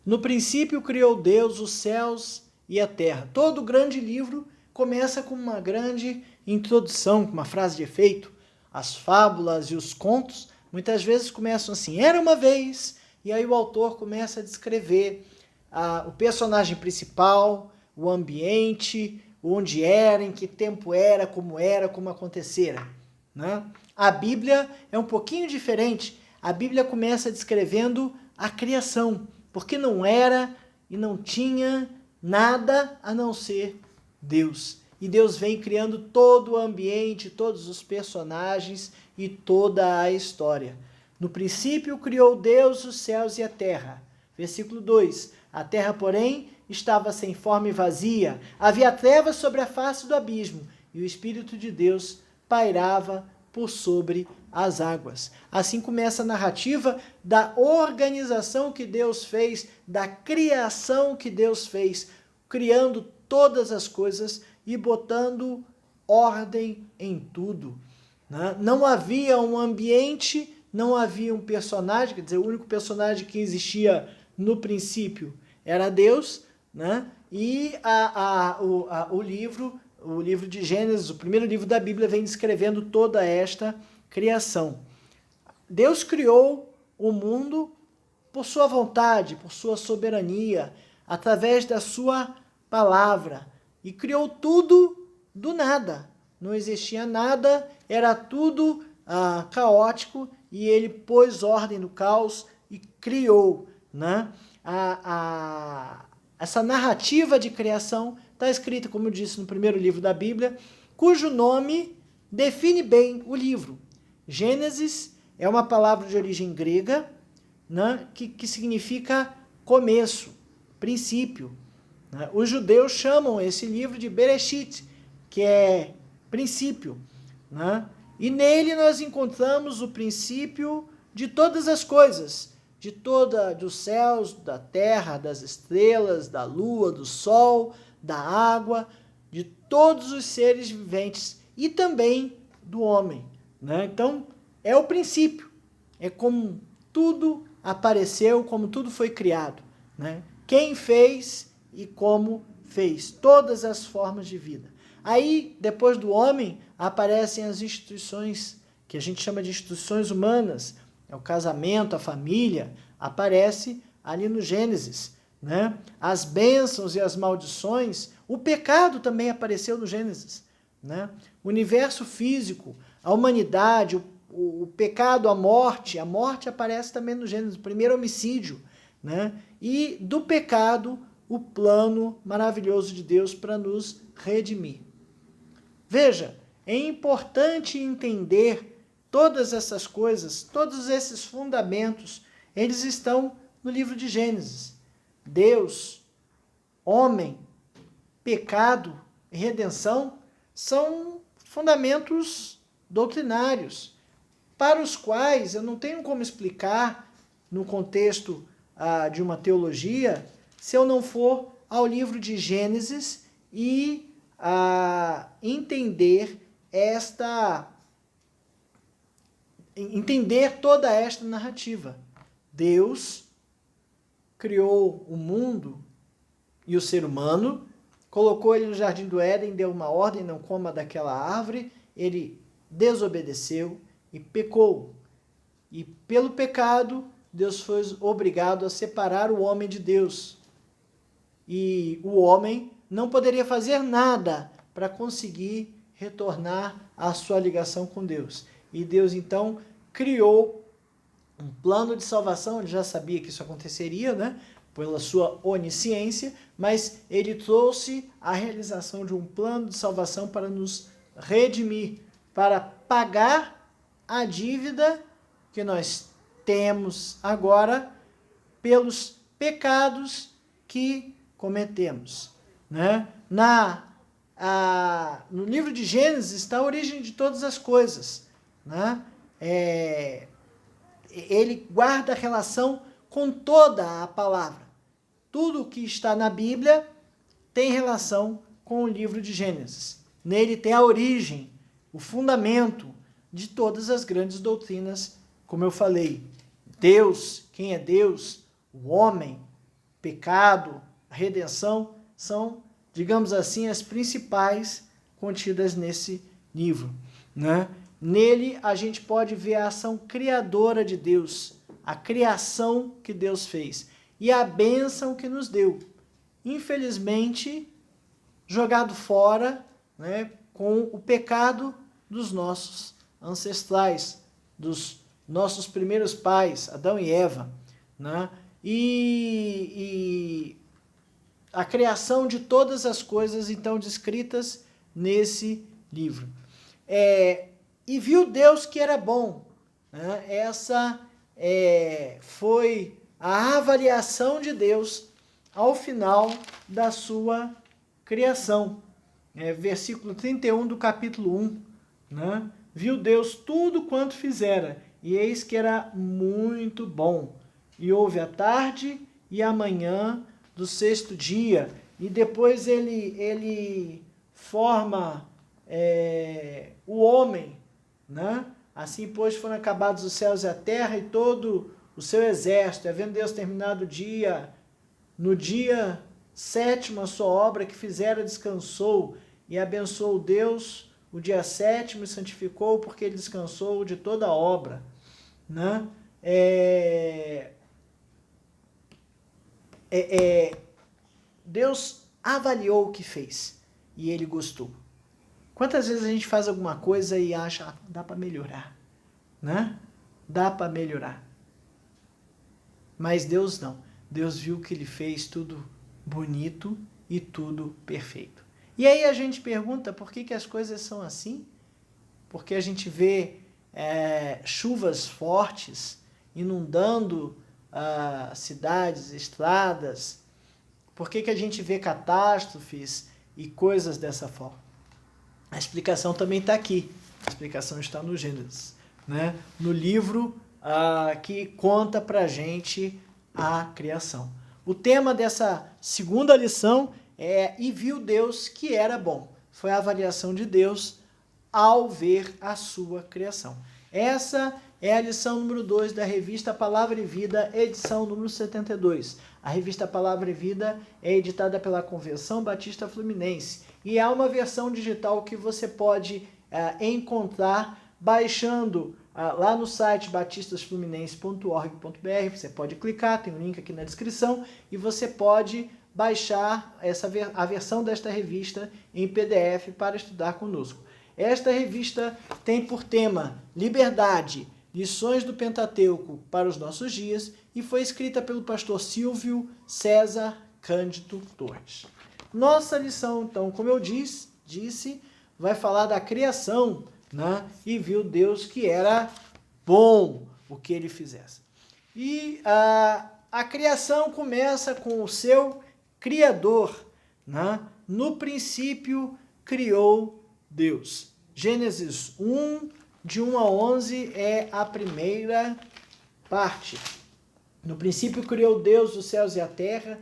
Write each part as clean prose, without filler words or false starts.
No princípio criou Deus os céus e a terra. Todo grande livro começa com uma grande introdução, com uma frase de efeito. As fábulas e os contos muitas vezes começam assim: era uma vez, e aí o autor começa a descrever o personagem principal, o ambiente, onde era, em que tempo era, como acontecera. Né? A Bíblia é um pouquinho diferente. A Bíblia começa descrevendo a criação, porque não era e não tinha nada a não ser Deus. E Deus vem criando todo o ambiente, todos os personagens e toda a história. No princípio criou Deus os céus e a terra. Versículo 2. A terra, porém, estava sem forma e vazia. Havia trevas sobre a face do abismo, e o Espírito de Deus pairava por sobre as águas. Assim começa a narrativa da organização que Deus fez, da criação que Deus fez, criando todas as coisas e botando ordem em tudo. Né? Não havia um ambiente, não havia um personagem, quer dizer, o único personagem que existia no princípio era Deus, né? E o livro de Gênesis, o primeiro livro da Bíblia, vem descrevendo toda esta criação. Deus criou o mundo por sua vontade, por sua soberania, através da sua palavra, e criou tudo do nada. Não existia nada, era tudo caótico, e ele pôs ordem no caos e criou. Né? Essa narrativa de criação está escrita, como eu disse, no primeiro livro da Bíblia, cujo nome define bem o livro. Gênesis é uma palavra de origem grega, né, que significa começo, princípio. Né? Os judeus chamam esse livro de Bereshit, que é princípio. Né? E nele nós encontramos o princípio de todas as coisas, dos céus, da terra, das estrelas, da lua, do sol, da água, de todos os seres viventes e também do homem. Né? Então, é o princípio, é como tudo apareceu, como tudo foi criado. Né? Quem fez e como fez, todas as formas de vida. Aí, depois do homem, aparecem as instituições, que a gente chama de instituições humanas, o casamento, a família, aparece ali no Gênesis. Né? As bênçãos e as maldições, o pecado também apareceu no Gênesis. Né? O universo físico, a humanidade, o pecado, a morte aparece também no Gênesis, o primeiro homicídio. Né? E do pecado, o plano maravilhoso de Deus para nos redimir. Veja, é importante entender todas essas coisas, todos esses fundamentos, eles estão no livro de Gênesis. Deus, homem, pecado e redenção são fundamentos doutrinários, para os quais eu não tenho como explicar no contexto de uma teologia, se eu não for ao livro de Gênesis e entender toda esta narrativa. Deus criou o mundo e o ser humano, colocou ele no jardim do Éden, deu uma ordem, não coma daquela árvore, ele desobedeceu e pecou. E pelo pecado, Deus foi obrigado a separar o homem de Deus. E o homem não poderia fazer nada para conseguir retornar à sua ligação com Deus. E Deus, então, criou um plano de salvação. Ele já sabia que isso aconteceria, né? Pela sua onisciência, mas ele trouxe a realização de um plano de salvação para nos redimir, para pagar a dívida que nós temos agora pelos pecados que cometemos. Né? No livro de Gênesis está a origem de todas as coisas. Né? Ele guarda relação com toda a palavra. Tudo o que está na Bíblia tem relação com o livro de Gênesis. Nele tem a origem, o fundamento de todas as grandes doutrinas, como eu falei. Deus, quem é Deus? O homem, pecado, a redenção, são, digamos assim, as principais contidas nesse livro, né? Nele a gente pode ver a ação criadora de Deus, a criação que Deus fez e a bênção que nos deu. Infelizmente, jogado fora, né, com o pecado dos nossos ancestrais, dos nossos primeiros pais, Adão e Eva, né? E a criação de todas as coisas, então, descritas nesse livro. E viu Deus que era bom, né? Essa foi a avaliação de Deus ao final da sua criação. Versículo 31 do capítulo 1, né? Viu Deus tudo quanto fizera, e eis que era muito bom. E houve a tarde e a manhã do sexto dia. E depois ele forma o homem, né? Assim, pois, foram acabados os céus e a terra e todo o seu exército. E havendo Deus terminado o dia, no dia sétimo a sua obra que fizera, descansou. E abençoou Deus o dia sétimo e santificou, porque ele descansou de toda a obra, né? Deus avaliou o que fez e ele gostou. Quantas vezes a gente faz alguma coisa e acha, dá para melhorar, né? Dá para melhorar. Mas Deus não. Deus viu que ele fez tudo bonito e tudo perfeito. E aí a gente pergunta por que as coisas são assim? Porque a gente vê chuvas fortes inundando cidades, estradas. Por que a gente vê catástrofes e coisas dessa forma? A explicação também está aqui. A explicação está no Gênesis, né? No livro que conta para a gente a criação. O tema dessa segunda lição e viu Deus que era bom. Foi a avaliação de Deus ao ver a sua criação. Essa é a lição número 2 da revista Palavra e Vida, edição número 72. A revista Palavra e Vida é editada pela Convenção Batista Fluminense e há uma versão digital que você pode encontrar baixando lá no site batistasfluminense.org.br. Você pode clicar, tem um link aqui na descrição, e você pode baixar a versão desta revista em PDF para estudar conosco. Esta revista tem por tema Liberdade, lições do Pentateuco para os nossos dias, e foi escrita pelo pastor Silvio César Cândido Torres. Nossa lição, então, como eu disse, vai falar da criação, né? E viu Deus que era bom o que ele fizesse. E a criação começa com o seu Criador, né? No princípio criou Deus. Gênesis 1, de 1 a 11 é a primeira parte. No princípio criou Deus os céus e a terra,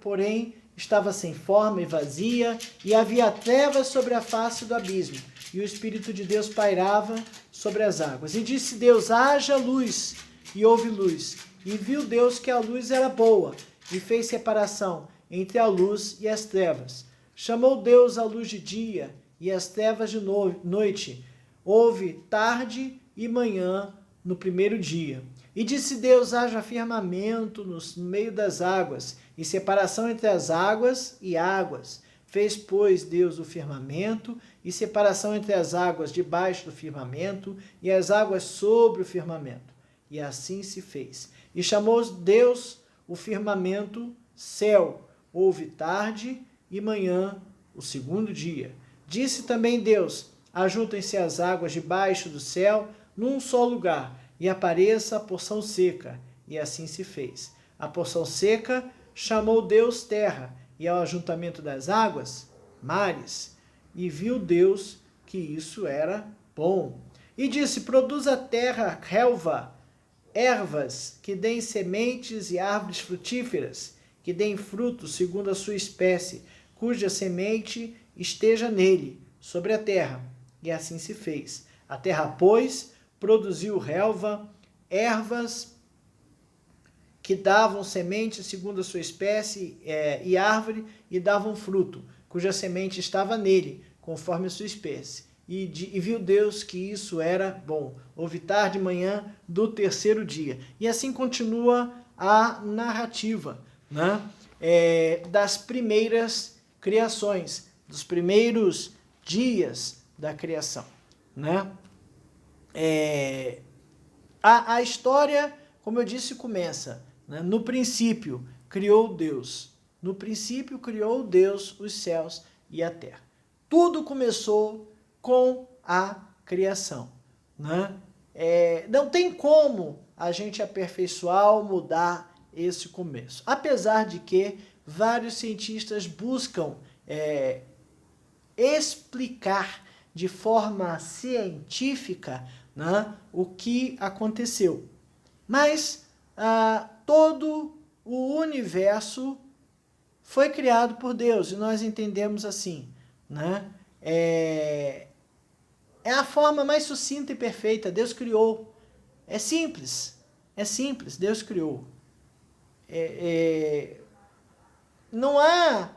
porém, estava sem forma e vazia, e havia trevas sobre a face do abismo, e o Espírito de Deus pairava sobre as águas. E disse Deus, haja luz, e houve luz. E viu Deus que a luz era boa, e fez separação entre a luz e as trevas. Chamou Deus a luz de dia, e as trevas de noite. Houve tarde e manhã no primeiro dia. E disse Deus, haja firmamento no meio das águas, e separação entre as águas e águas. Fez, pois, Deus o firmamento, e separação entre as águas debaixo do firmamento, e as águas sobre o firmamento. E assim se fez. E chamou Deus o firmamento céu. Houve tarde e manhã o segundo dia. Disse também Deus, ajuntem-se as águas debaixo do céu num só lugar, e apareça a porção seca. E assim se fez. A porção seca chamou Deus terra, e ao ajuntamento das águas, mares. E viu Deus que isso era bom. E disse, produz a terra relva, ervas que deem sementes e árvores frutíferas, que deem frutos segundo a sua espécie, cuja semente esteja nele, sobre a terra. E assim se fez. A terra, pois, produziu relva, ervas que davam semente segundo a sua espécie e árvore, e davam fruto, cuja semente estava nele, conforme a sua espécie. E viu Deus que isso era bom. Houve tarde e manhã do terceiro dia. E assim continua a narrativa, né? Das primeiras criações, dos primeiros dias da criação, né? A história, como eu disse, começa, né? No princípio criou Deus. No princípio criou Deus os céus e a terra. Tudo começou com a criação, né? Não tem como a gente aperfeiçoar ou mudar esse começo. Apesar de que vários cientistas buscam explicar de forma científica, né, o que aconteceu. Mas todo o universo foi criado por Deus, e nós entendemos assim, né? É a forma mais sucinta e perfeita. Deus criou. É simples, Deus criou. Não há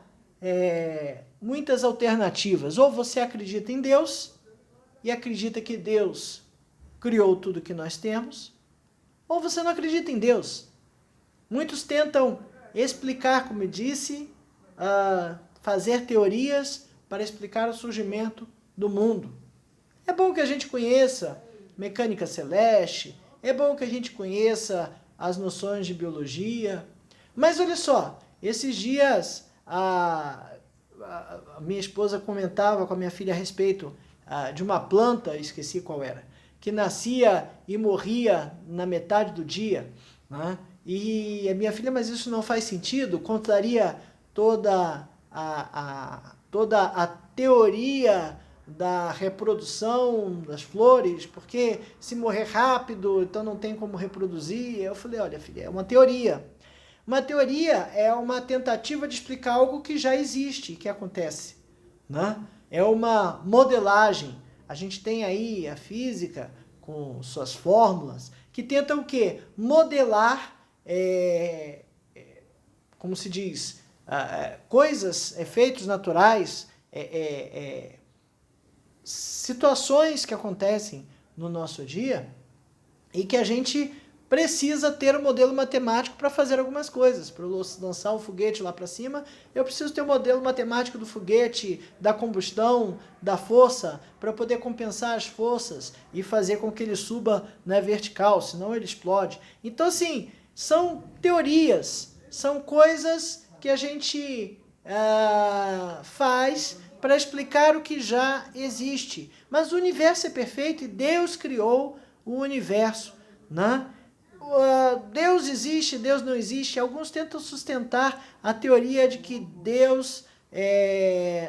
muitas alternativas. Ou você acredita em Deus e acredita que Deus criou tudo que nós temos, ou você não acredita em Deus. Muitos tentam explicar, como eu disse, fazer teorias para explicar o surgimento do mundo. É bom que a gente conheça mecânica celeste, é bom que a gente conheça as noções de biologia, mas olha só, esses dias a minha esposa comentava com a minha filha a respeito de uma planta, esqueci qual era, que nascia e morria na metade do dia, né? E a minha filha, mas isso não faz sentido, contraria toda a teoria da reprodução das flores, porque se morrer rápido, então não tem como reproduzir. Eu falei, olha filha, é uma teoria. Uma teoria é uma tentativa de explicar algo que já existe, que acontece, né? É uma modelagem. A gente tem aí a física com suas fórmulas que tentam o quê? Modelar, como se diz, coisas, efeitos naturais, situações que acontecem no nosso dia e que a gente precisa ter um modelo matemático para fazer algumas coisas. Para eu lançar um foguete lá para cima, eu preciso ter um modelo matemático do foguete, da combustão, da força, para poder compensar as forças e fazer com que ele suba na vertical, senão ele explode. Então, assim, são teorias, são coisas que a gente faz para explicar o que já existe. Mas o universo é perfeito e Deus criou o universo, né? Deus existe, Deus não existe. Alguns tentam sustentar a teoria de que Deus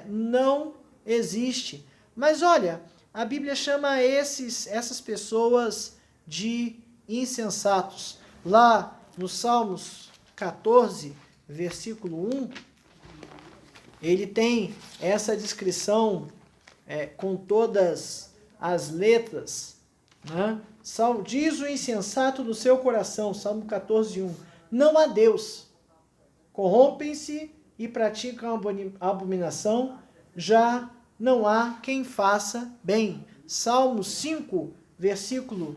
não existe. Mas olha, a Bíblia chama essas pessoas de insensatos. Lá no Salmos 14, versículo 1, ele tem essa descrição com todas as letras, né? Diz o insensato no seu coração, Salmo 14, 1. Não há Deus. Corrompem-se e praticam abominação, já não há quem faça bem. Salmo 5, versículo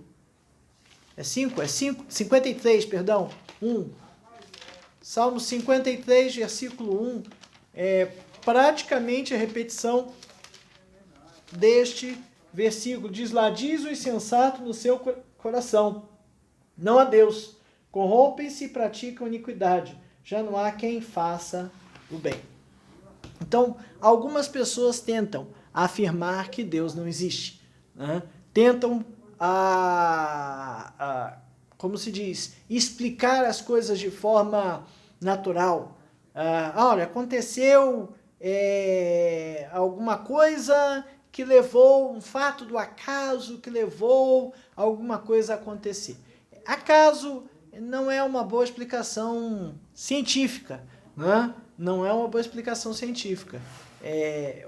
53, perdão, 1. Salmo 53, versículo 1, praticamente a repetição deste versículo. Diz lá, diz o insensato no seu coração, não há Deus, corrompem-se e praticam iniquidade, já não há quem faça o bem. Então, algumas pessoas tentam afirmar que Deus não existe, né? Tentam, como se diz, explicar as coisas de forma natural. Olha, aconteceu alguma coisa que levou, um fato do acaso que levou alguma coisa a acontecer. Acaso não é uma boa explicação científica, né? Não é uma boa explicação científica.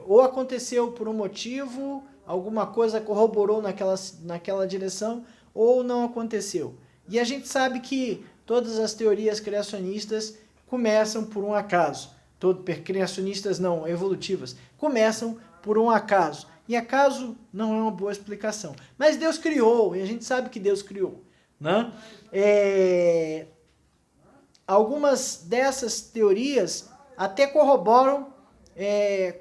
Ou aconteceu por um motivo, alguma coisa corroborou naquela direção, ou não aconteceu. E a gente sabe que todas as teorias criacionistas começam por um acaso. Criacionistas não, evolutivas, começam por um acaso. E acaso não é uma boa explicação. Mas Deus criou, e a gente sabe que Deus criou, né? Algumas dessas teorias até corroboram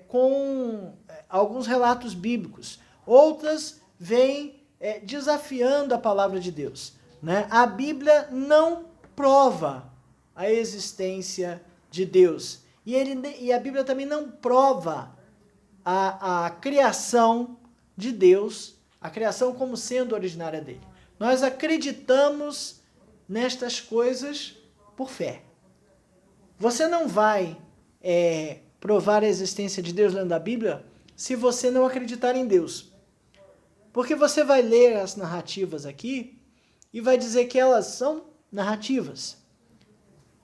com alguns relatos bíblicos. Outras vêm desafiando a palavra de Deus, né? A Bíblia não prova a existência de Deus. E a Bíblia também não prova a criação de Deus, a criação como sendo originária dele. Nós acreditamos nestas coisas por fé. Você não vai provar a existência de Deus lendo a Bíblia se você não acreditar em Deus. Porque você vai ler as narrativas aqui e vai dizer que elas são narrativas.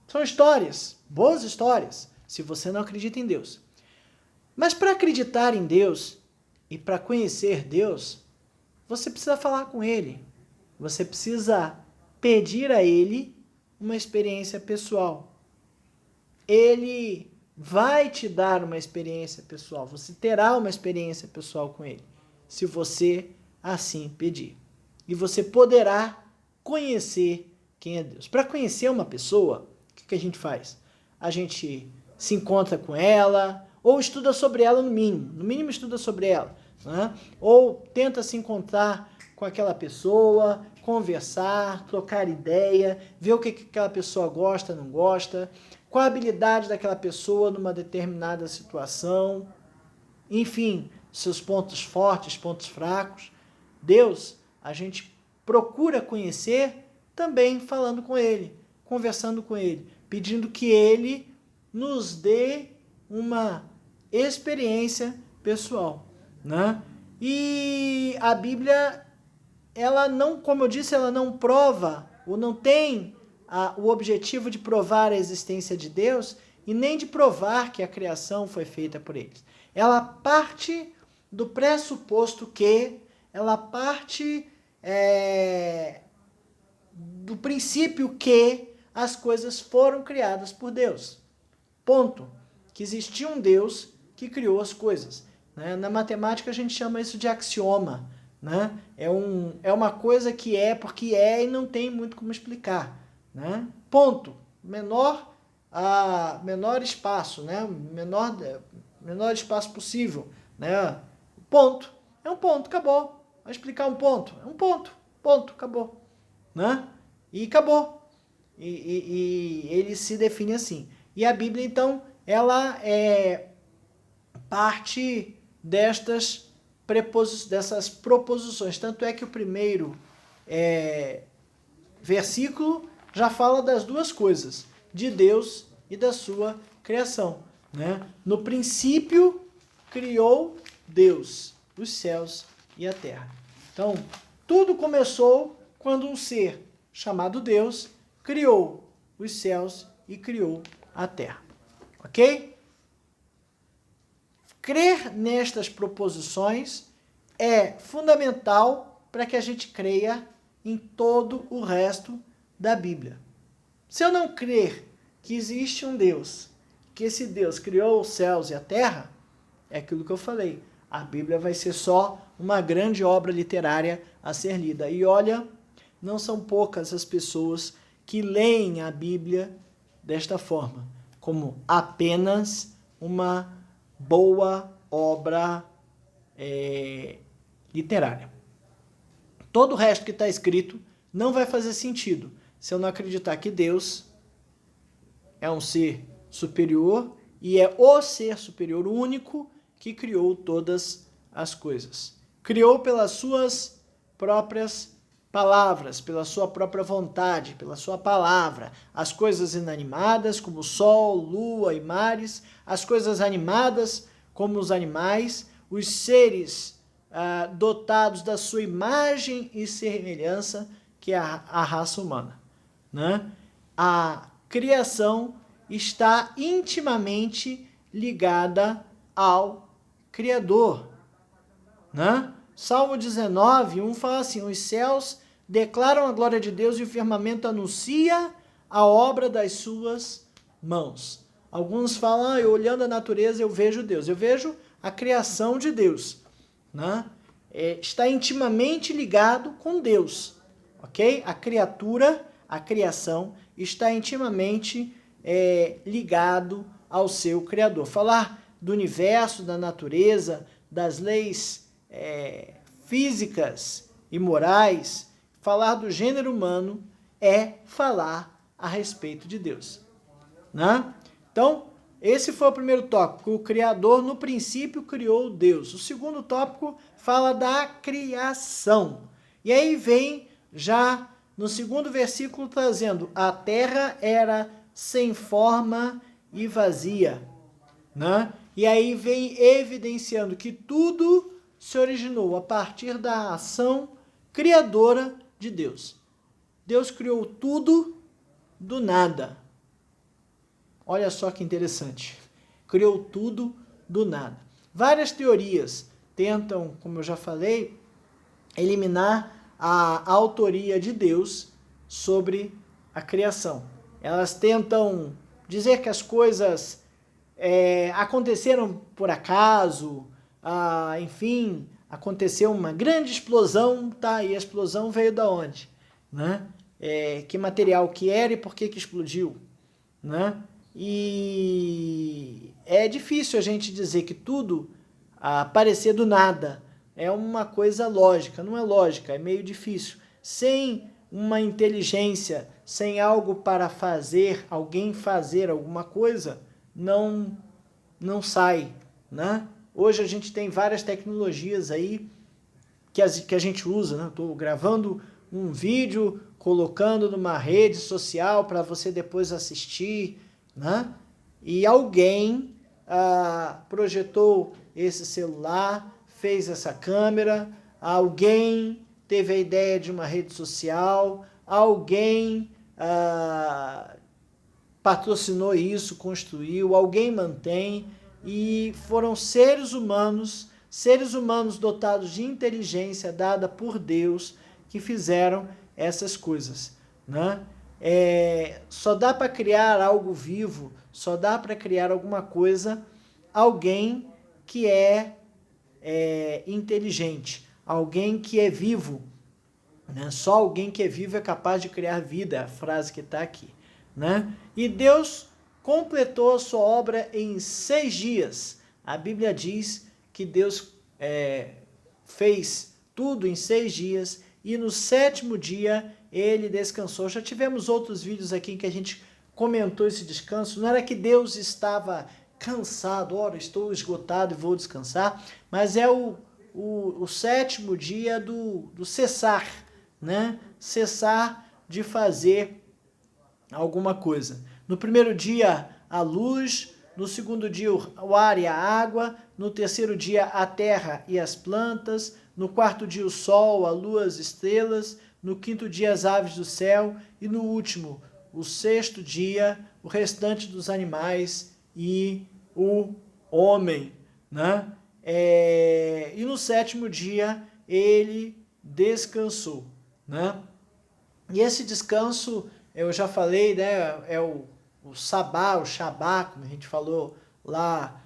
São histórias, boas histórias, se você não acredita em Deus. Mas para acreditar em Deus e para conhecer Deus, você precisa falar com Ele. Você precisa pedir a Ele uma experiência pessoal. Ele vai te dar uma experiência pessoal. Você terá uma experiência pessoal com Ele, se você assim pedir. E você poderá conhecer quem é Deus. Para conhecer uma pessoa, o que a gente faz? A gente se encontra com ela, ou estuda sobre ela no mínimo estuda sobre ela, né? Ou tenta se encontrar com aquela pessoa, conversar, trocar ideia, ver o que aquela pessoa gosta, não gosta, qual a habilidade daquela pessoa numa determinada situação, enfim, seus pontos fortes, pontos fracos. Deus, a gente procura conhecer também falando com Ele, conversando com Ele, pedindo que Ele nos dê uma experiência pessoal, né? E a Bíblia, ela não, como eu disse, ela não prova, ou não tem o objetivo de provar a existência de Deus e nem de provar que a criação foi feita por eles. Ela parte do pressuposto que, ela parte do princípio que as coisas foram criadas por Deus. Ponto. Que existia um Deus que criou as coisas, né? Na matemática a gente chama isso de axioma, né? É uma coisa que é porque é e não tem muito como explicar, né? Ponto. Menor espaço, né? Menor espaço possível, né? Ponto. É um ponto, acabou. Vai explicar um ponto. É um ponto, acabou, né? E acabou. E ele se define assim. E a Bíblia, então, ela é parte dessas proposições. Tanto é que o primeiro versículo já fala das duas coisas, de Deus e da sua criação, né? No princípio, criou Deus os céus e a terra. Então, tudo começou quando um ser chamado Deus criou os céus e criou a terra. Ok? Crer nestas proposições é fundamental para que a gente creia em todo o resto da Bíblia. Se eu não crer que existe um Deus, que esse Deus criou os céus e a terra, é aquilo que eu falei. A Bíblia vai ser só uma grande obra literária a ser lida. E olha, não são poucas as pessoas que leem a Bíblia desta forma, como apenas uma boa obra literária. Todo o resto que está escrito não vai fazer sentido se eu não acreditar que Deus é um ser superior e é o ser superior único que criou todas as coisas. Criou pelas suas próprias palavras, pela sua própria vontade, pela sua palavra, as coisas inanimadas como sol, lua e mares, as coisas animadas como os animais, os seres dotados da sua imagem e semelhança, que é a raça humana, né? A criação está intimamente ligada ao Criador, né? Salmo 19, 1 fala assim: os céus declaram a glória de Deus e o firmamento anuncia a obra das suas mãos. Alguns falam, olhando a natureza eu vejo Deus. Eu vejo a criação de Deus, né? Está intimamente ligado com Deus, ok? A criatura, a criação, está intimamente ligado ao seu Criador. Falar do universo, da natureza, das leis físicas e morais, falar do gênero humano é falar a respeito de Deus, né? Então, esse foi o primeiro tópico. O Criador, no princípio, criou Deus. O segundo tópico fala da criação. E aí vem, já no segundo versículo, trazendo: a terra era sem forma e vazia, né? E aí vem evidenciando que tudo se originou a partir da ação criadora de Deus. Deus criou tudo do nada. Olha só que interessante. Criou tudo do nada. Várias teorias tentam, como eu já falei, eliminar a autoria de Deus sobre a criação. Elas tentam dizer que as coisas aconteceram por acaso, enfim, aconteceu uma grande explosão, tá? E a explosão veio da onde? Né? Que material que era e por que explodiu? Né? E é difícil a gente dizer que tudo aparecer do nada é uma coisa lógica. Não é lógica, é meio difícil. Sem uma inteligência, sem algo para fazer, alguém fazer alguma coisa, não sai, né? Hoje a gente tem várias tecnologias aí que a gente usa, né? Estou gravando um vídeo, colocando numa rede social para você depois assistir, né? E alguém projetou esse celular, fez essa câmera, alguém teve a ideia de uma rede social, alguém patrocinou isso, construiu, alguém mantém, e foram seres humanos dotados de inteligência dada por Deus que fizeram essas coisas, né? Só dá para criar algo vivo, só dá para criar alguma coisa alguém que é inteligente, alguém que é vivo, né? Só alguém que é vivo é capaz de criar vida, a frase que está aqui, né? E Deus completou a sua obra em 6 dias. A Bíblia diz que Deus fez tudo em 6 dias e no 7º dia ele descansou. Já tivemos outros vídeos aqui em que a gente comentou esse descanso. Não era que Deus estava cansado, ora, estou esgotado e vou descansar, mas é o 7º dia do cessar, né? Cessar de fazer alguma coisa. No primeiro dia, a luz, no segundo dia, o ar e a água, no terceiro dia, a terra e as plantas, no quarto dia, o sol, a lua, as estrelas, no quinto dia, as aves do céu, e no último, o 6º dia, o restante dos animais e o homem, né? E no 7º dia, ele descansou, né? E esse descanso, eu já falei, né? É o sabá, o shabá, como a gente falou lá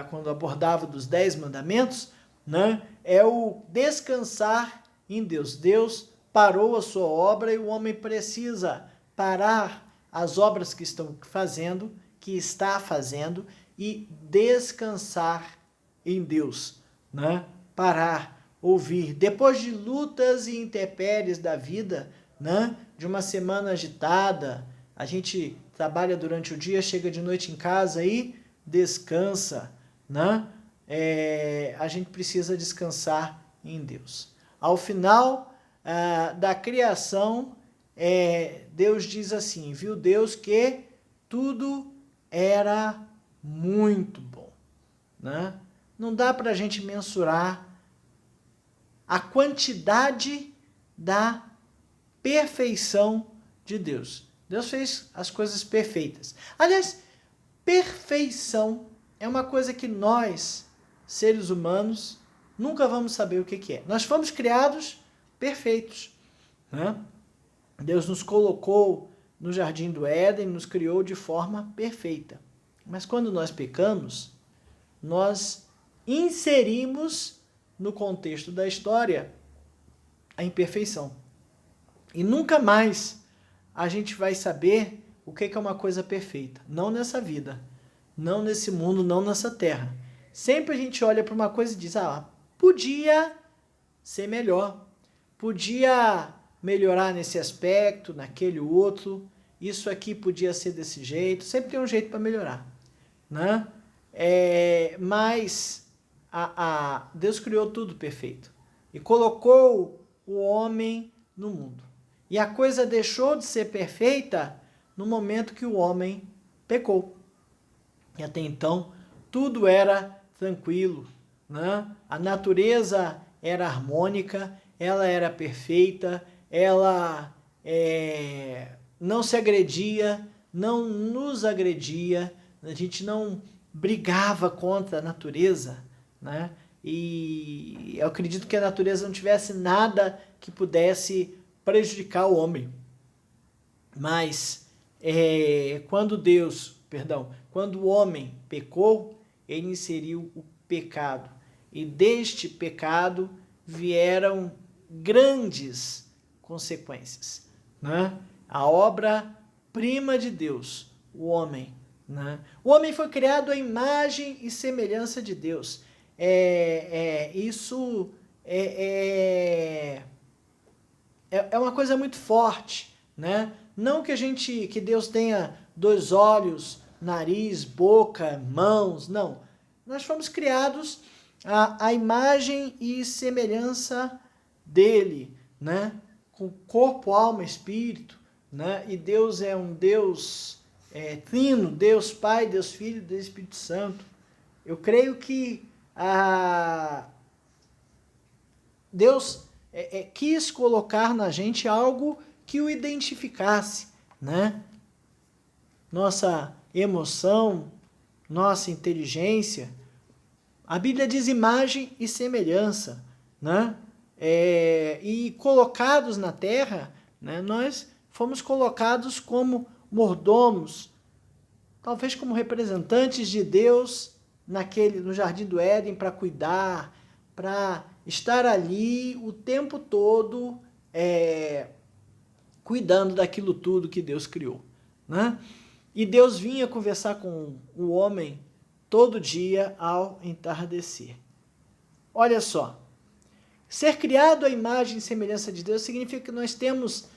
quando abordava dos 10 mandamentos, né? É o descansar em Deus. Deus parou a sua obra e o homem precisa parar as obras que está fazendo e descansar em Deus, né? Parar, ouvir. Depois de lutas e intempéries da vida, né? De uma semana agitada, a gente trabalha durante o dia, chega de noite em casa e descansa, né? A gente precisa descansar em Deus. Ao final da criação, Deus diz assim: viu Deus que tudo era muito bom, né? Não dá para a gente mensurar a quantidade da perfeição de Deus. Deus fez as coisas perfeitas. Aliás, perfeição é uma coisa que nós, seres humanos, nunca vamos saber o que é. Nós fomos criados perfeitos, né? Deus nos colocou no Jardim do Éden, nos criou de forma perfeita. Mas quando nós pecamos, nós inserimos no contexto da história a imperfeição. E nunca mais a gente vai saber o que é uma coisa perfeita. Não nessa vida, não nesse mundo, não nessa terra. Sempre a gente olha para uma coisa e diz, podia ser melhor. Podia melhorar nesse aspecto, naquele outro. Isso aqui podia ser desse jeito. Sempre tem um jeito para melhorar, né? Mas Deus criou tudo perfeito e colocou o homem no mundo. E a coisa deixou de ser perfeita no momento que o homem pecou. E até então, tudo era tranquilo, né? A natureza era harmônica, ela era perfeita, ela não se agredia, não nos agredia, a gente não brigava contra a natureza, né? E eu acredito que a natureza não tivesse nada que pudesse prejudicar o homem. Mas quando o homem pecou, ele inseriu o pecado. E deste pecado vieram grandes consequências, né? A obra-prima de Deus, o homem, né? O homem foi criado à imagem e semelhança de Deus. Isso é uma coisa muito forte, né? Não que Deus tenha 2 olhos, nariz, boca, mãos, não. Nós fomos criados à imagem e semelhança dele, né? Com corpo, alma, espírito, né? E Deus é um Deus trino, Deus Pai, Deus Filho, Deus Espírito Santo. Eu creio que Deus quis colocar na gente algo que o identificasse, né? Nossa emoção, nossa inteligência. A Bíblia diz imagem e semelhança, né? E colocados na terra, né, nós fomos colocados como mordomos, talvez como representantes de Deus no Jardim do Éden, para cuidar, para estar ali o tempo todo cuidando daquilo tudo que Deus criou, né? E Deus vinha conversar com o homem todo dia ao entardecer. Olha só, ser criado à imagem e semelhança de Deus significa que nós temos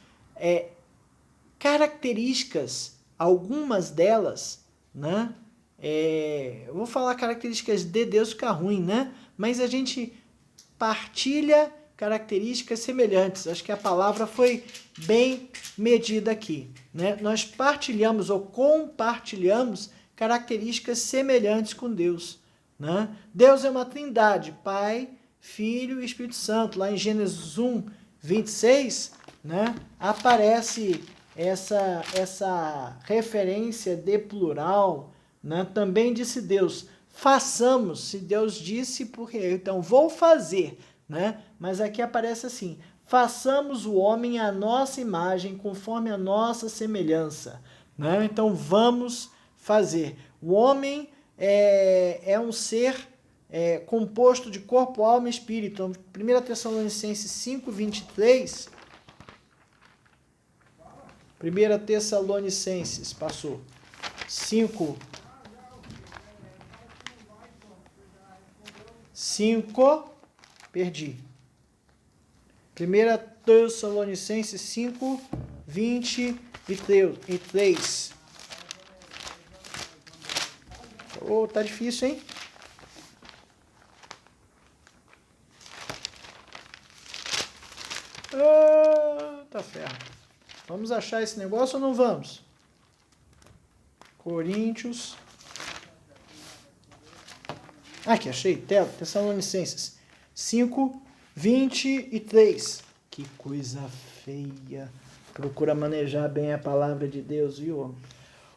características, algumas delas, né? Eu vou falar características de Deus, fica ruim, né? Mas a gente partilha características semelhantes. Acho que a palavra foi bem medida aqui, né? Nós partilhamos ou compartilhamos características semelhantes com Deus, né? Deus é uma trindade, Pai, Filho e Espírito Santo. Lá em Gênesis 1, 26, né, aparece essa referência de plural, né? Também disse Deus, façamos, se Deus disse, porque então vou fazer, né? Mas aqui aparece assim, façamos o homem à nossa imagem, conforme a nossa semelhança, né? Então vamos fazer. O homem é um ser composto de corpo, alma e espírito. 1 Tessalonicenses 5, 23. 1 Tessalonicenses, passou. 5, perdi. 1 Tessalonicenses 5, 23. Oh, tá difícil, hein? Tá ferro. Vamos achar esse negócio ou não vamos? Coríntios. Aqui, achei. Tessalonicenses 5, 23. Que coisa feia. Procura manejar bem a palavra de Deus, viu?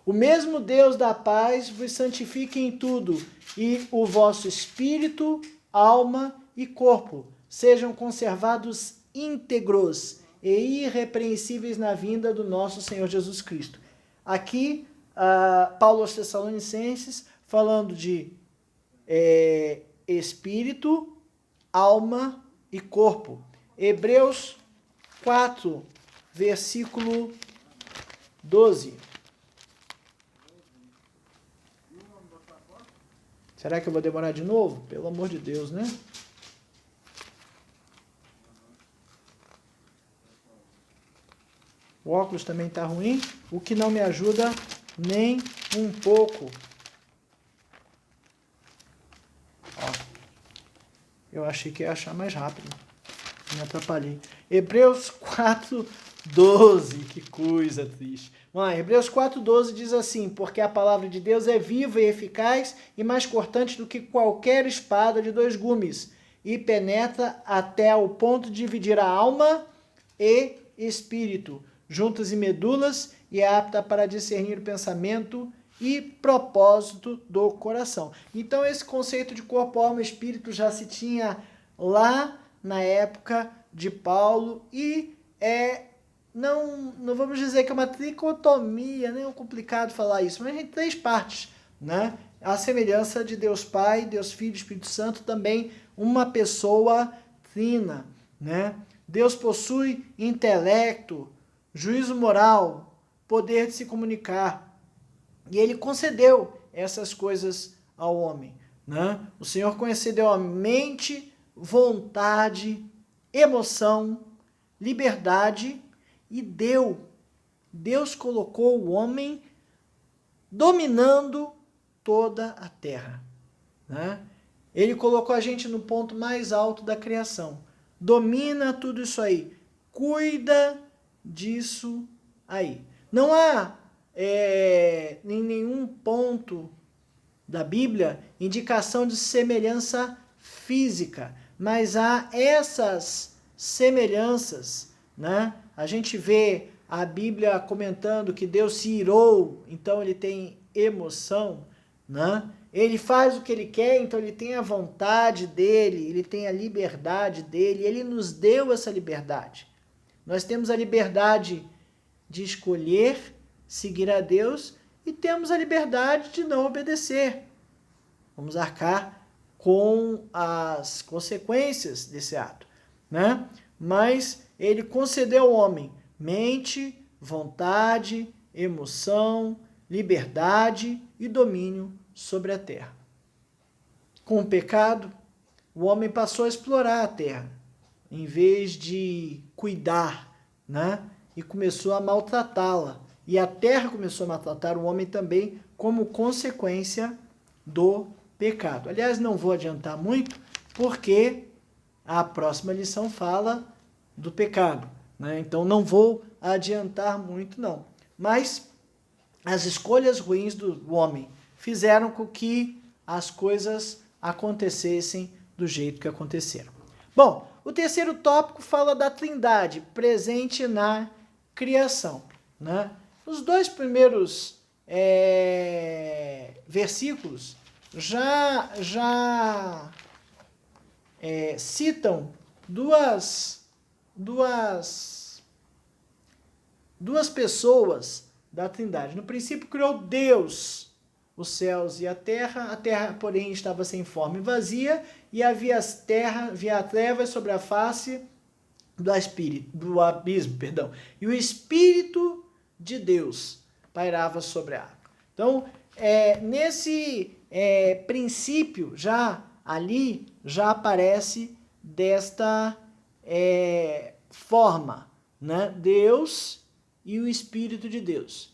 O mesmo Deus da paz vos santifique em tudo, e o vosso espírito, alma e corpo sejam conservados íntegros e irrepreensíveis na vinda do nosso Senhor Jesus Cristo. Aqui, Paulo aos Tessalonicenses, falando de espírito, alma e corpo. Hebreus 4, versículo 12. Será que eu vou demorar de novo? Pelo amor de Deus, né? O óculos também está ruim, o que não me ajuda nem um pouco. Ó, eu achei que ia achar mais rápido. Me atrapalhei. Hebreus 4:12, que coisa triste. Vamos lá, Hebreus 4:12 diz assim: porque a palavra de Deus é viva e eficaz e mais cortante do que qualquer espada de 2 gumes, e penetra até o ponto de dividir a alma e espírito, juntas e medulas, e é apta para discernir o pensamento e propósito do coração. Então esse conceito de corpo, alma e espírito já se tinha lá na época de Paulo e não vamos dizer que é uma tricotomia, né? É complicado falar isso, mas tem 3 partes, né? A semelhança de Deus Pai, Deus Filho e Espírito Santo, também uma pessoa trina, né? Deus possui intelecto, juízo moral, poder de se comunicar, e ele concedeu essas coisas ao homem, né? O Senhor concedeu a mente, vontade, emoção, liberdade, e Deus colocou o homem dominando toda a terra, né? Ele colocou a gente no ponto mais alto da criação. Domina tudo isso aí. Cuida disso aí. Não há em nenhum ponto da Bíblia indicação de semelhança física, mas há essas semelhanças, né? A gente vê a Bíblia comentando que Deus se irou, então ele tem emoção, né? Ele faz o que ele quer, então ele tem a vontade dele, ele tem a liberdade dele, ele nos deu essa liberdade. Nós temos a liberdade de escolher seguir a Deus e temos a liberdade de não obedecer. Vamos arcar com as consequências desse ato, né? Mas ele concedeu ao homem mente, vontade, emoção, liberdade e domínio sobre a terra. Com o pecado, o homem passou a explorar a terra, em vez de cuidar, né? E começou a maltratá-la. E a terra começou a maltratar o homem também como consequência do pecado. Aliás, não vou adiantar muito, porque a próxima lição fala do pecado, né? Então não vou adiantar muito não. Mas as escolhas ruins do homem fizeram com que as coisas acontecessem do jeito que aconteceram. Bom, o terceiro tópico fala da Trindade, presente na criação, né? Os 2 primeiros versículos já citam duas pessoas da Trindade. No princípio criou Deus os céus e a terra, porém estava sem forma e vazia, e havia trevas sobre a face do abismo, e o Espírito de Deus pairava sobre a água. Então, nesse princípio, ali já aparece desta forma, né? Deus e o Espírito de Deus.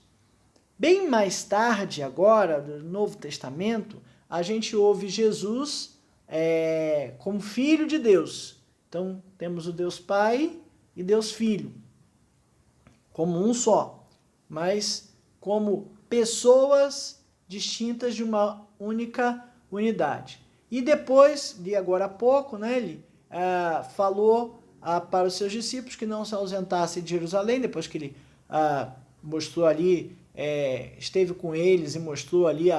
Bem mais tarde, agora, no Novo Testamento, a gente ouve Jesus como Filho de Deus. Então, temos o Deus Pai e Deus Filho, como um só, mas como pessoas distintas de uma única unidade. E depois, de agora há pouco, né, ele falou para os seus discípulos que não se ausentassem de Jerusalém, depois que ele mostrou ali, esteve com eles e mostrou ali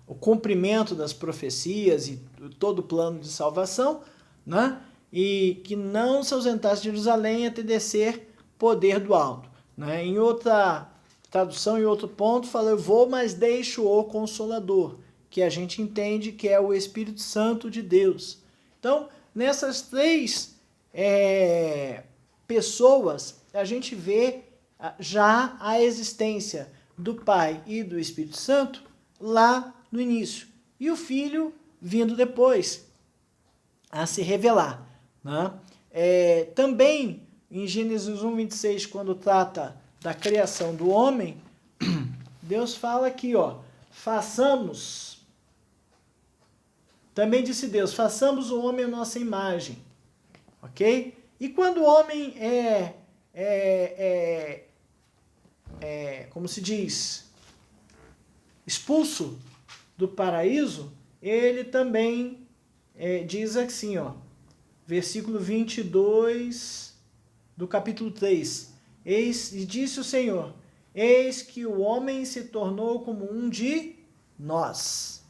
o cumprimento das profecias e todo o plano de salvação, né? e que não se ausentasse de Jerusalém até descer poder do alto. Né? Em outra tradução, em outro ponto, fala, eu vou, mas deixo o Consolador, que a gente entende que é o Espírito Santo de Deus. Então, nessas três pessoas, a gente vê já a existência do Pai e do Espírito Santo lá no início. E o Filho vindo depois a se revelar. Né? Também em Gênesis 1:26, quando trata da criação do homem, Deus fala aqui, ó, façamos, também disse Deus, façamos o homem à nossa imagem, ok? E quando o homem como se diz, expulso do paraíso, ele também diz assim, ó, versículo 22 do capítulo 3, e disse o Senhor, eis que o homem se tornou como um de nós,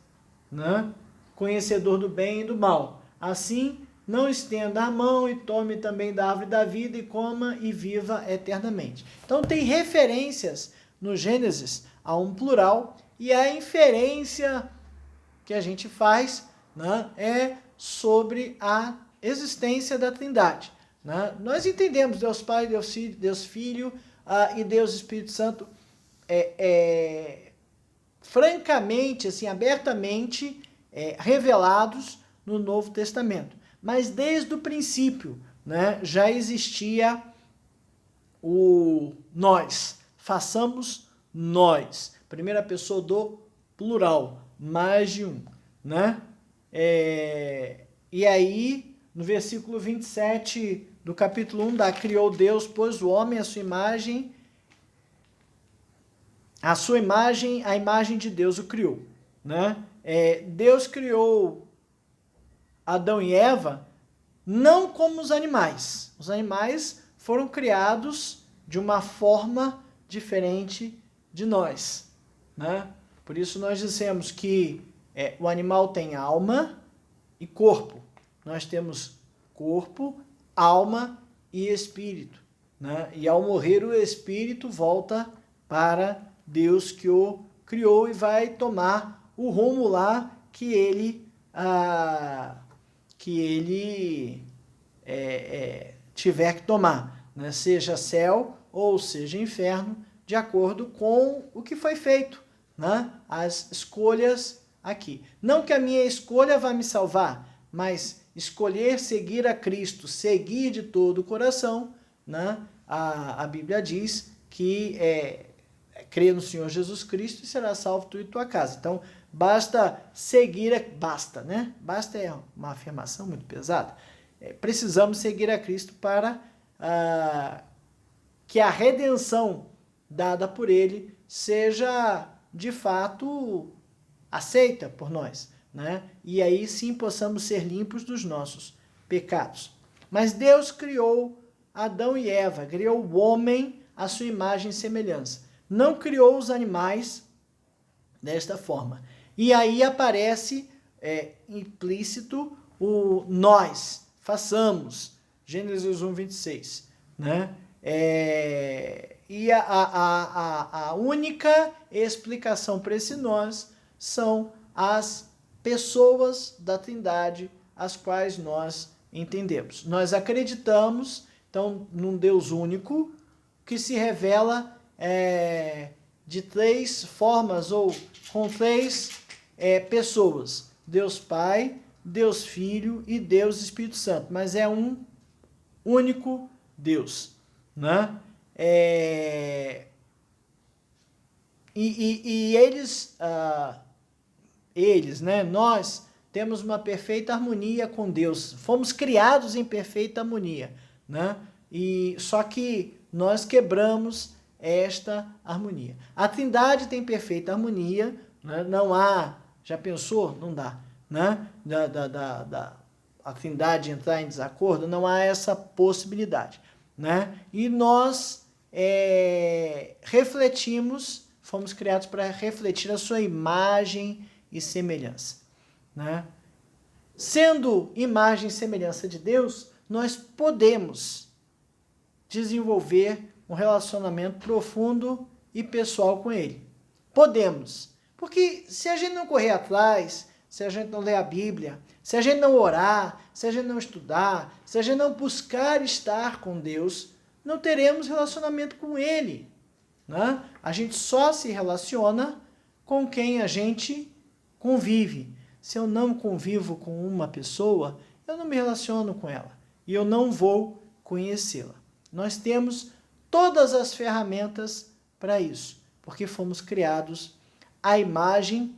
né? Conhecedor do bem e do mal. Assim, não estenda a mão e tome também da árvore da vida e coma e viva eternamente. Então tem referências no Gênesis a um plural e a inferência que a gente faz, né, é sobre a existência da Trindade. Né? Nós entendemos Deus Pai, Deus Filho e Deus Espírito Santo francamente, assim, abertamente revelados no Novo Testamento. Mas desde o princípio, né, já existia o nós. Façamos nós. Primeira pessoa do plural, mais de um. Né? E aí, no versículo 27 do capítulo 1, criou Deus, pôs o homem à sua imagem, a imagem de Deus o criou. Né? Deus criou Adão e Eva não como os animais. Os animais foram criados de uma forma diferente de nós. Né? Por isso nós dissemos que o animal tem alma e corpo. Nós temos corpo, alma e espírito. Né? E ao morrer o espírito volta para Deus que o criou e vai tomar o rumo lá que ele tiver que tomar, né? Seja céu ou seja inferno, de acordo com o que foi feito, né? As escolhas aqui. Não que a minha escolha vá me salvar, mas escolher seguir a Cristo, seguir de todo o coração, né? A Bíblia diz que crê no Senhor Jesus Cristo e será salvo tu e tua casa. Então, basta seguir, né? Basta é uma afirmação muito pesada. Precisamos seguir a Cristo para que a redenção dada por Ele seja, de fato, aceita por nós, né? E aí sim possamos ser limpos dos nossos pecados. Mas Deus criou Adão e Eva, criou o homem à sua imagem e semelhança. Não criou os animais desta forma. E aí aparece implícito o nós, façamos, Gênesis 1:26, né? E a única explicação para esse nós são as pessoas da Trindade, as quais nós entendemos. Nós acreditamos, então, num Deus único, que se revela de três formas, ou com três pessoas. Deus Pai, Deus Filho e Deus Espírito Santo. Mas é um único Deus. Né? E eles, né? Nós temos uma perfeita harmonia com Deus. Fomos criados em perfeita harmonia. Né? Só que nós quebramos esta harmonia. A Trindade tem perfeita harmonia, né? Não há, já pensou? Não dá, né? A Trindade entrar em desacordo, não há essa possibilidade, né? E nós refletimos, fomos criados para refletir a sua imagem e semelhança, né? Sendo imagem e semelhança de Deus, nós podemos desenvolver um relacionamento profundo e pessoal com Ele. Podemos. Porque se a gente não correr atrás, se a gente não ler a Bíblia, se a gente não orar, se a gente não estudar, se a gente não buscar estar com Deus, não teremos relacionamento com Ele. Né? A gente só se relaciona com quem a gente convive. Se eu não convivo com uma pessoa, eu não me relaciono com ela e eu não vou conhecê-la. Nós temos todas as ferramentas para isso, porque fomos criados à imagem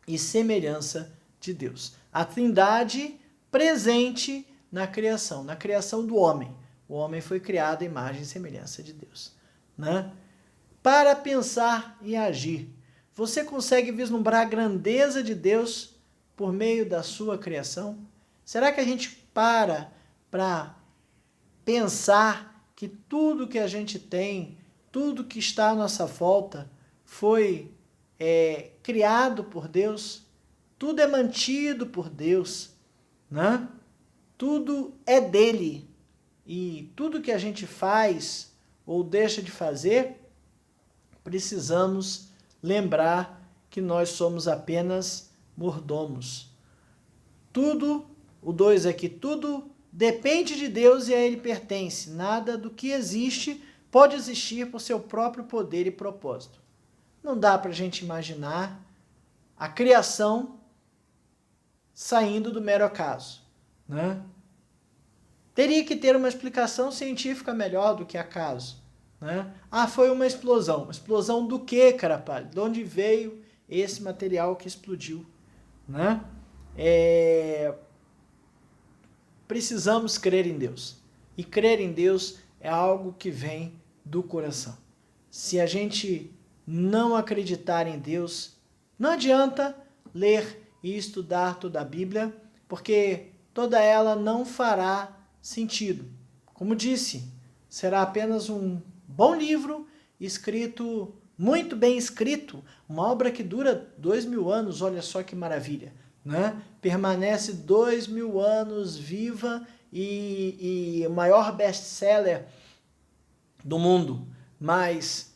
e semelhança de Deus. A Trindade presente na criação do homem. O homem foi criado à imagem e semelhança de Deus. Né? Para pensar e agir. Você consegue vislumbrar a grandeza de Deus por meio da sua criação? Será que a gente para pensar que tudo que a gente tem, tudo que está à nossa volta, foi criado por Deus? Tudo é mantido por Deus, né? Tudo é dele. E tudo que a gente faz ou deixa de fazer, precisamos lembrar que nós somos apenas mordomos. Tudo, o 2 aqui, tudo depende de Deus e a Ele pertence. Nada do que existe pode existir por seu próprio poder e propósito. Não dá para a gente imaginar a criação saindo do mero acaso, né? Teria que ter uma explicação científica melhor do que acaso. Né? Foi uma explosão. Uma explosão do quê, carapalho? De onde veio esse material que explodiu? Né? Precisamos crer em Deus. E crer em Deus é algo que vem do coração. Se a gente não acreditar em Deus, não adianta ler e estudar toda a Bíblia, porque toda ela não fará sentido. Como disse, será apenas um bom livro, escrito, muito bem escrito, uma obra que dura 2000 anos, olha só que maravilha, né? Permanece 2000 anos viva e o maior best-seller do mundo, mas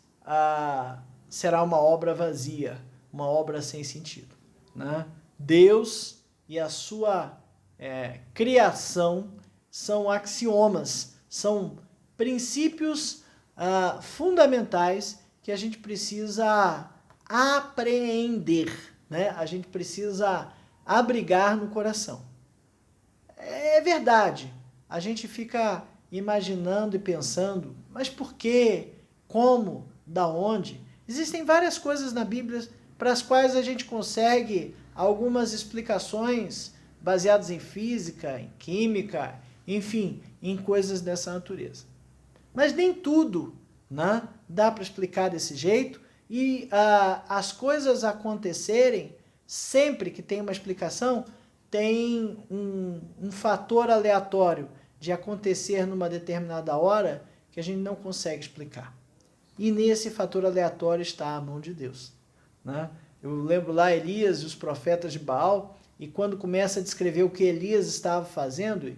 será uma obra vazia, uma obra sem sentido. Né? Deus e a sua criação são axiomas, são princípios fundamentais que a gente precisa apreender, né? A gente precisa abrigar no coração. É verdade, a gente fica imaginando e pensando, mas por quê? Como? Da onde? Existem várias coisas na Bíblia para as quais a gente consegue algumas explicações baseadas em física, em química, enfim, em coisas dessa natureza. Mas nem tudo, né, dá para explicar desse jeito e as coisas acontecerem, sempre que tem uma explicação, tem um fator aleatório de acontecer numa determinada hora que a gente não consegue explicar. E nesse fator aleatório está a mão de Deus. Né? Eu lembro lá Elias e os profetas de Baal, e quando começa a descrever o que Elias estava fazendo,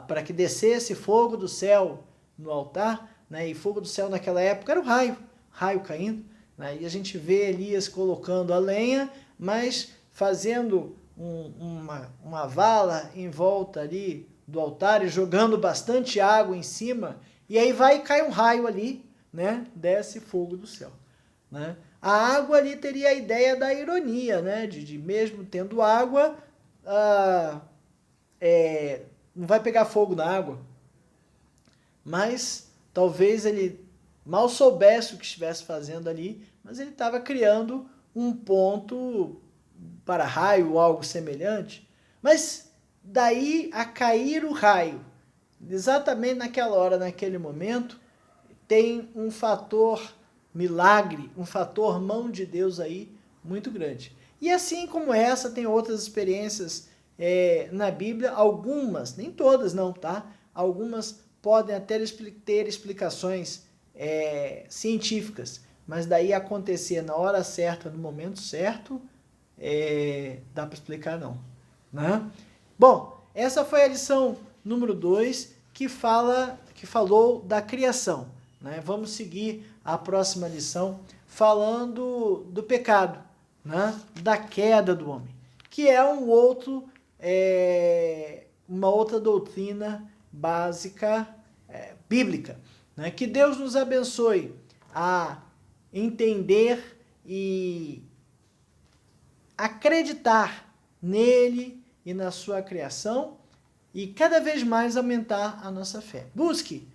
para que descesse fogo do céu no altar, né? E fogo do céu naquela época era o raio caindo, né? E a gente vê Elias colocando a lenha, mas fazendo uma vala em volta ali do altar e jogando bastante água em cima, e aí vai e cai um raio ali, né? Desce fogo do céu. Né? A água ali teria a ideia da ironia, né? de mesmo tendo água, não vai pegar fogo na água. Mas talvez ele mal soubesse o que estivesse fazendo ali, mas ele estava criando um ponto para raio ou algo semelhante. Mas daí a cair o raio, exatamente naquela hora, naquele momento, tem um fator milagre, um fator mão de Deus aí muito grande. E assim como essa, tem outras experiências na Bíblia, algumas, nem todas não, tá? Algumas podem até ter explicações científicas, mas daí acontecer na hora certa, no momento certo, dá para explicar não. Né? Bom, essa foi a lição número 2, que falou da criação, né? Vamos seguir a próxima lição falando do pecado, né? Da queda do homem, que é uma outra doutrina básica bíblica, né? Que Deus nos abençoe a entender e acreditar nele e na sua criação e cada vez mais aumentar a nossa fé. Busque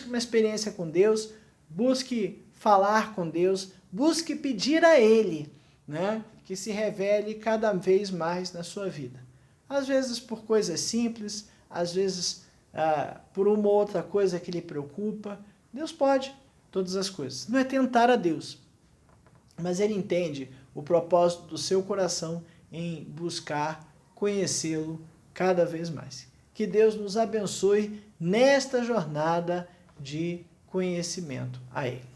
uma experiência com Deus, busque falar com Deus, busque pedir a Ele, né, que se revele cada vez mais na sua vida. Às vezes por coisas simples, às vezes por uma ou outra coisa que lhe preocupa. Deus pode todas as coisas. Não é tentar a Deus, mas Ele entende o propósito do seu coração em buscar conhecê-lo cada vez mais. Que Deus nos abençoe nesta jornada de conhecimento a Ele.